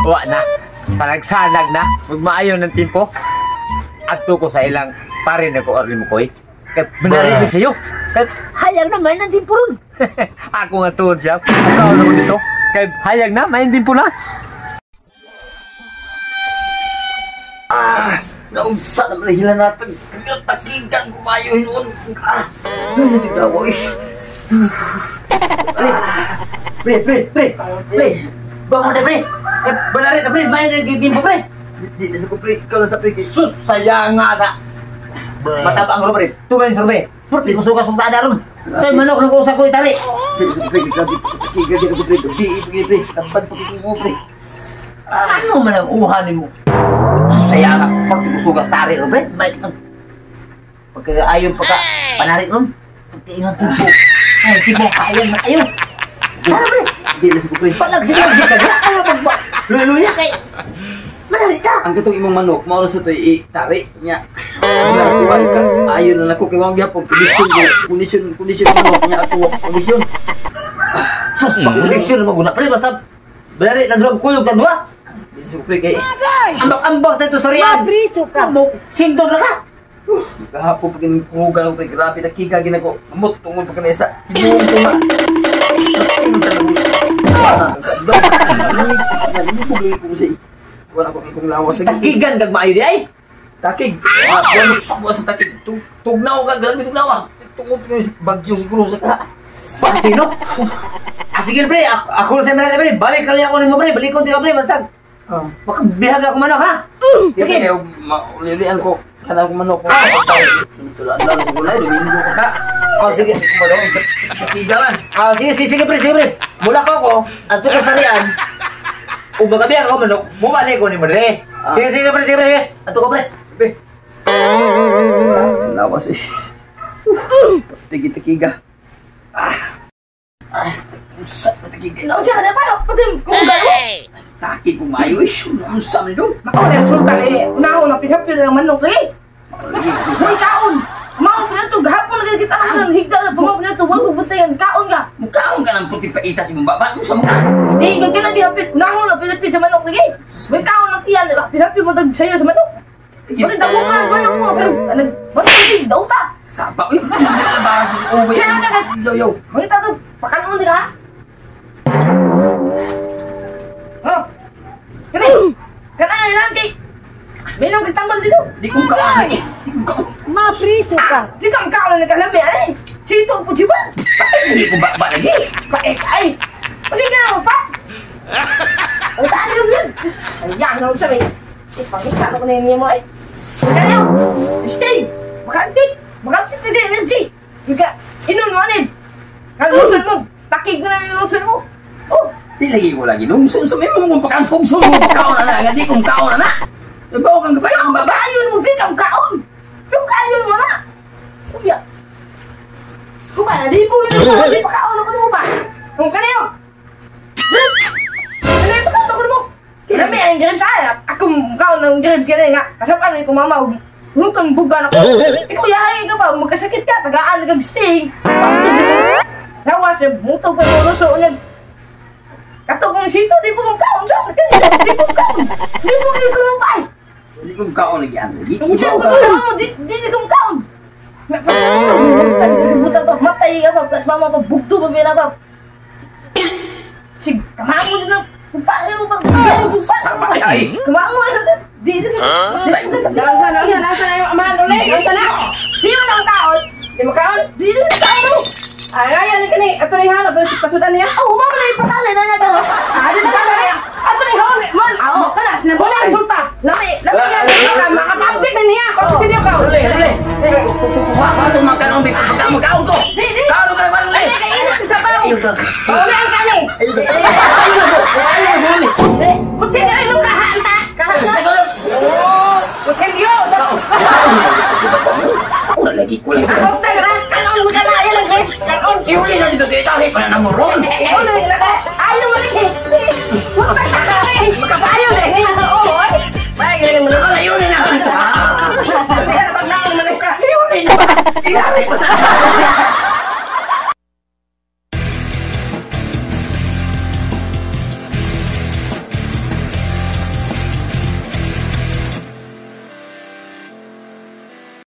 Wa na. Panagsanag na. Magmaayo ng timpo. Adto ko sa ilang pare na ko orli mo koy. Kay manarinig sa'yo. Kay hayag na may ng timpo ron. Ako nga tuon siya. Asawa na ko dito. Kay hayag na may timpo na. Naunsa na malahila natin. Takigan kumayo yun. Tignan ko eh. Pre. Bangon na pre. Banarit na pre. May nagiging mo pre. Di na sa ko pre. Ikaw lang sa pre. Sus, sayang nga sa. Matabang ko pre. Tumayin sa pre. Pre, kusuka sa tada ron. Tay manok na kusa ko itali. Pre, takigan ko pre. Di pre. Tampan po mo pre. Ano man ang uhanin mo? Sayang nga. Pag kusuka sa tari ron pre. Pagkaayon pagka panarit ron. Pagtiingan tipo. Ay, tipo kaayon na kayo. Ano pre? Di na sa pre. Palag siya kaya. Ayaw magba. Luluya kay. Manari ka. Ang katong imong manok, mauro sa to'y itari niya. Narakuhan ka. Ayaw na ako kay mga gyapon. Kondisyon manok niya ako. Kondisyon. Sus, kondisyon naman guna. Pre, basta Bari, nagulog kuyog ka dua. Di sa pre kay. Ambak-ambak na ito sa riyan. Mabriso ka. Sindog na ka. Kahapon pag inugan ko pre, grabe nakikagin ako. Amot tungod pag kanesa. Inuong ko nga. Wala ko kung lawas lagi. Takigan kag maayo di ay. Takig. Buwan sa takig. Tugnaw ka, grabe tugnaw. Tungod ko bagyo siguro sa ka. Sino? Sige pre, ako sa mga pre, balik kali ako nimo pre, balik ko ti ka pre, basta. Makabihag ako manok ha. Sige, ulilian ko. Kana ko manok ko. Sulaan lang sa gulay, domingo ka. Sige, kumalong. Takigan. Sige pre. Mula ko ako, ato ko sa riyan. Magabihag ako manok, bumalik ko nimo pre. Sige pre. Ato ko pre. Lawas eh. Tigi-tigiga. Unsa na takigan? Ikaw dyan na paano? Pati kung gano'n. Taki kung mayo eh. Unsa man doon? Ako na yung sultan eh. Unaho na pinapil ng manok eh. May kaon. Mao pa ito. Gahapon na kita ang higda na pumapil na ito. Huwag kong buntayan. Kaon ka. Mukhaon ka ng puti paita si mong baba. Unsa mo ka? Hindi, gagawin na pinapil. Unaho na pinapil sa manok eh. May kaon na tiyan. Pinapil mo tayo sa'yo sa manok. Pati damukan. Manok mo. Pero, manok daw ta. Sapa. Uy, nalabas ang ubay. Yo. Mga tato. Pakanon din ha. Oh. Kanay nanti. Minong kitambal dito. Di kong kaon eh. Mabriso ka. Di kang kaon na kalami ay. Sito po di ba? Hindi ko ba lagi? Ay. Pati ka na pa. Ang tayo yun. Ayan na sa may. Ipangita ko na yun mo ay. Kaya. Stay. Makantik na din energy. Ika. Inon mo anin. Kalusan mo. Takig na yung lusan mo. Oh. Di lagi ko lagi. Nung may mong pagkampog sa mga kaon na na. Hindi kong kaon na na. Ibaw kang kapay ang baba. Kayon mo. Di kang kaon. Yung kayon mo na. Kuya. Kumala. Di po yun. Di pa kaon ako mo ba? Kung kanayo. Kanayo pa kaon ako mo. Kami ang grabs saya. Ako kaon ng grabs kanayo nga. Kasapan ko mama. Lutong bugan ako. Ikaw yahay ka ba? Magkasakit ka. Tagaan nag-sting. Rawas ya, muto pa mo so nag. Kato kung sito di po kong kaon sa. Di po kaon. Di po kayo kulumpay. Hindi kong kaon lagi ano. Di Kung saan ko mo di kong kaon. Buta pa matay ka pa. Plus mama pa bugto pa pila pa. Sig, kamamo din na. Kumpare mo pa. Sabay ay. Kamamo na. Di. Nasaan yung amahan ulit. Nasaan na. Di mo lang kaon. Di mo kaon. Di mo kaon. Ay, ayan ka ni. Ato ni hanap. Pasudan niya. Oh, mama na ipatali na niya daw. Di na ka niya. Ato ni hanap. Man, ako. Kana, sinabula ang sulta. Lami niya. Makapabjik na niya. Kapag niya ka. Uli. Ano magkaroon may pagkaon ko? Kaon ka naman ulit. Kainat sa pao. Uli ang ka ni. Kutsin niya yung kahanta. Kahanta. Kutsin niyo. Ako na lagi ko lang. Ako tayo. Kanon mo ka na. Ayan ang grapes. Kanon. Iuli na dito dito. Para na mo ron. Ayaw mo rin. Makapayaw na. Oo. Ay, ganyan mo na. Iuli na. Kaya na pag naon mo na. Iuli na. Iuli na.